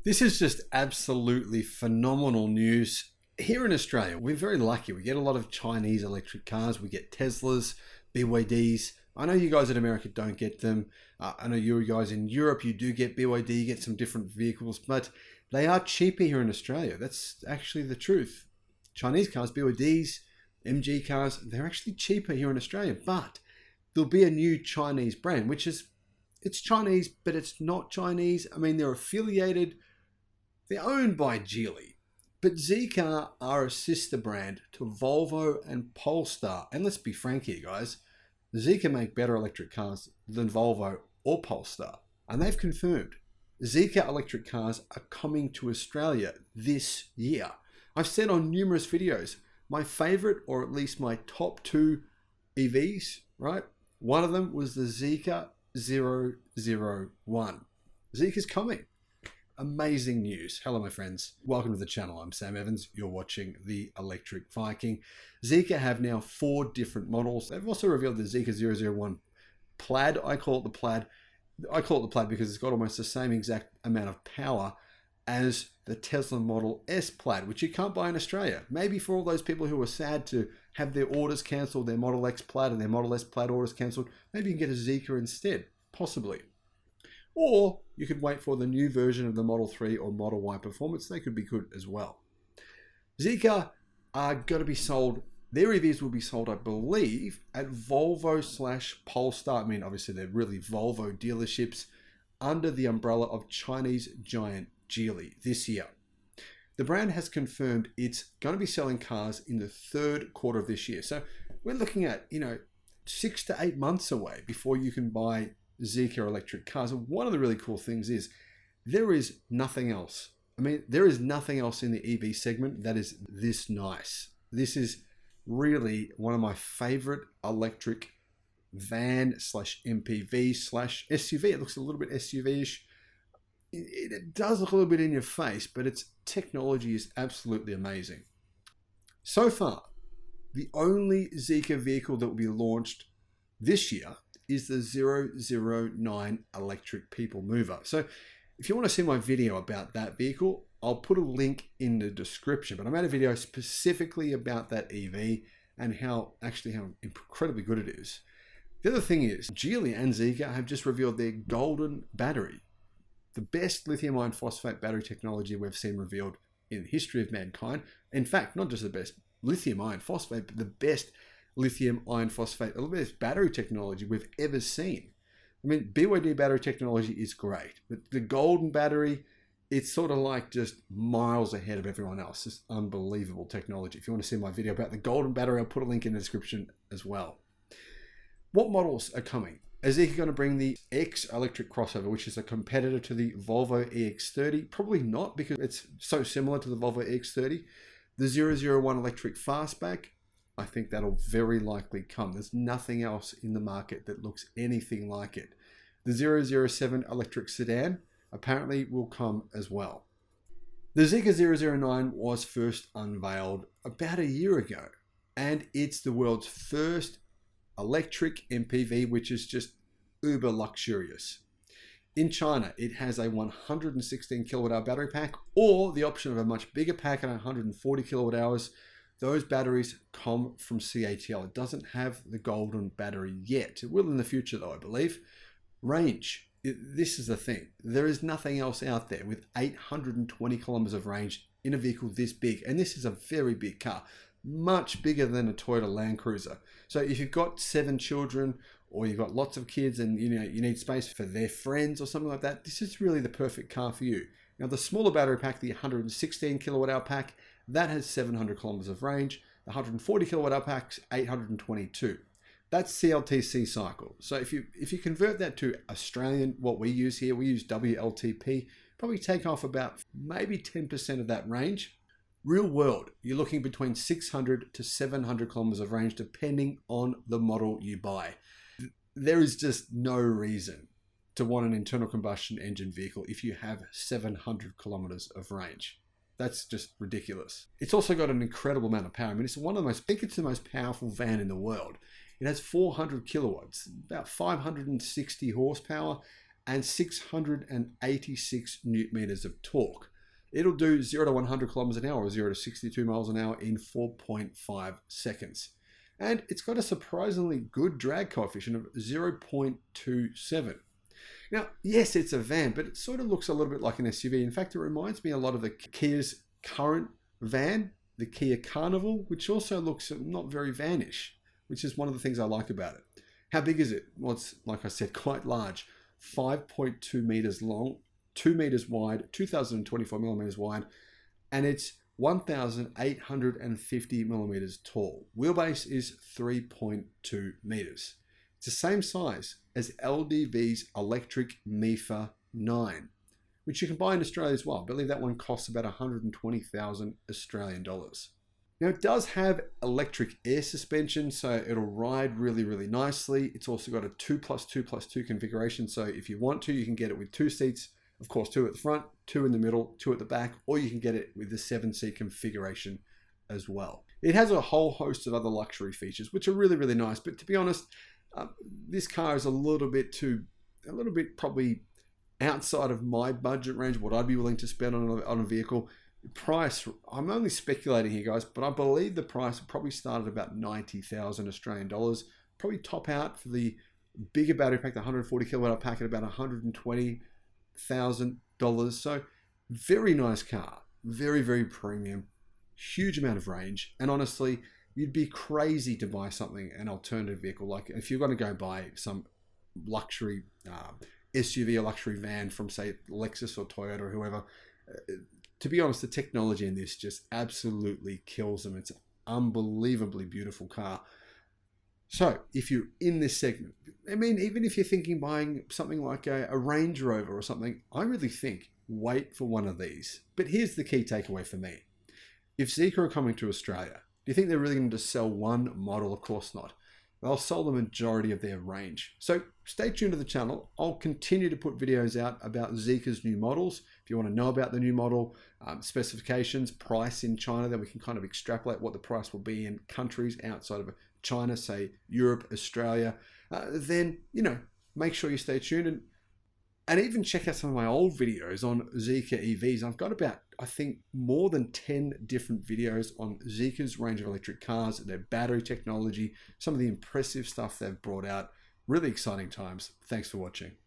This is just absolutely phenomenal news. Here in Australia, we're very lucky. We get a lot of Chinese electric cars. We get Teslas, BYDs. I know you guys in America don't get them. I know you guys in Europe, you do get BYD, you get some different vehicles, but they are cheaper here in Australia. That's actually the truth. Chinese cars, BYDs, MG cars, they're actually cheaper here in Australia, but there'll be a new Chinese brand, which is, it's Chinese, but it's not Chinese. I mean, they're affiliated, they're owned by Geely. But Zeekr are a sister brand to Volvo and Polestar. And let's be frank here, guys. Zeekr make better electric cars than Volvo or Polestar. And they've confirmed Zeekr electric cars are coming to Australia this year. I've said on numerous videos, my favorite, or at least my top two EVs, right? One of them was the Zeekr 001. Zeekr's coming. Amazing news. Hello, my friends. Welcome to the channel. I'm Sam Evans. You're watching the Electric Viking. Zeekr have now 4 different models. They've also revealed the Zeekr 001 Plaid. I call it the Plaid. I call it the Plaid because it's got almost the same exact amount of power as the Tesla Model S Plaid, which you can't buy in Australia. Maybe for all those people who are sad to have their orders cancelled, their Model X Plaid and their Model S Plaid orders cancelled, maybe you can get a Zeekr instead, possibly. Or you could wait for the new version of the Model 3 or Model Y Performance. They could be good as well. Zeekr are going to be sold, their EVs will be sold, I believe, at Volvo/Polestar. I mean, obviously they're really Volvo dealerships under the umbrella of Chinese giant Geely this year. The brand has confirmed it's going to be selling cars in the 3rd quarter of this year. So we're looking at, 6 to 8 months away before you can buy Zeekr electric cars. And one of the really cool things is there is nothing else. I mean, there is nothing else in the EV segment that is this nice. This is really one of my favorite electric van/MPV/SUV. It looks a little bit SUV-ish. It does look a little bit in your face, but its technology is absolutely amazing. So far, the only Zeekr vehicle that will be launched this year is the 009 electric people mover. So if you want to see my video about that vehicle, I'll put a link in the description, but I made a video specifically about that EV and how incredibly good it is. The other thing is Geely and Zeekr have just revealed their Golden battery, the best lithium iron phosphate battery technology we've seen revealed in the history of mankind. In fact, not just the best lithium iron phosphate, but the best lithium iron phosphate, the best battery technology we've ever seen. I mean, BYD battery technology is great, but the Golden battery, it's sort of like just miles ahead of everyone else. It's unbelievable technology. If you want to see my video about the Golden battery, I'll put a link in the description as well. What models are coming? Is Zeekr going to bring the X electric crossover, which is a competitor to the Volvo EX30? Probably not, because it's so similar to the Volvo EX30. The 001 electric fastback, I think that'll very likely come. There's nothing else in the market that looks anything like it. The 007 electric sedan apparently will come as well. The Zeekr 009 was first unveiled about a year ago, and it's the world's first electric MPV, which is just uber luxurious. In China, it has a 116 kilowatt hour battery pack, or the option of a much bigger pack at 140 kilowatt hours. Those batteries come from CATL. It doesn't have the Golden battery yet. It will in the future though, I believe. Range. This is the thing. There is nothing else out there with 820 kilometers of range in a vehicle this big. And this is a very big car. Much bigger than a Toyota Land Cruiser. So if you've got 7 children or you've got lots of kids and you need space for their friends or something like that, this is really the perfect car for you. Now the smaller battery pack, the 116 kilowatt hour pack, that has 700 kilometers of range. The 140 kilowatt hour pack's 822. That's CLTC cycle. So if you convert that to Australian, what we use here, we use WLTP, probably take off about maybe 10% of that range. Real world, you're looking between 600 to 700 kilometers of range, depending on the model you buy. There is just no reason to want an internal combustion engine vehicle if you have 700 kilometers of range. That's just ridiculous. It's also got an incredible amount of power. I mean, it's one of the most, I think it's the most powerful van in the world. It has 400 kilowatts, about 560 horsepower, and 686 newton meters of torque. It'll do 0 to 100 kilometers an hour or 0 to 62 miles an hour in 4.5 seconds. And it's got a surprisingly good drag coefficient of 0.27. Now, yes, it's a van, but it sort of looks a little bit like an SUV. In fact, it reminds me a lot of the Kia's current van, the Kia Carnival, which also looks not very vanish, which is one of the things I like about it. How big is it? Well, it's, like I said, quite large. 5.2 meters long, 2 meters wide, 2,024 millimeters wide, and it's 1,850 millimeters tall. Wheelbase is 3.2 meters. It's the same size as LDV's electric Panda 9, which you can buy in Australia as well. I believe that one costs about 120,000 Australian dollars. Now, it does have electric air suspension, so it'll ride really, really nicely. It's also got a 2+2+2 configuration, so if you want to, you can get it with 2 seats. Of course, 2 at the front, 2 in the middle, 2 at the back, or you can get it with the 7-seat configuration as well. It has a whole host of other luxury features, which are really, really nice. But to be honest, this car is a little bit probably outside of my budget range, what I'd be willing to spend on a vehicle. Price, I'm only speculating here, guys, but I believe the price will probably start at about 90,000 Australian dollars. Probably top out for the bigger battery pack, the 140 kilowatt hour pack, at about $120,000. So very nice car, very, very premium, huge amount of range. And honestly, you'd be crazy to buy an alternative vehicle. Like if you're going to go buy some luxury SUV or luxury van from, say, Lexus or Toyota or whoever, to be honest, the technology in this just absolutely kills them. It's an unbelievably beautiful car. So if you're in this segment, I mean, even if you're thinking buying something like a Range Rover or something, I really think wait for one of these. But here's the key takeaway for me. If Zeekr are coming to Australia, do you think they're really going to sell one model? Of course not. They'll sell the majority of their range. So stay tuned to the channel. I'll continue to put videos out about Zeekr's new models. If you want to know about the new model, specifications, price in China, then we can kind of extrapolate what the price will be in countries outside of China, say Europe, Australia. Then, make sure you stay tuned and even check out some of my old videos on Zeekr EVs. I've got about, I think, more than 10 different videos on Zeekr's range of electric cars, their battery technology, some of the impressive stuff they've brought out. Really exciting times. Thanks for watching.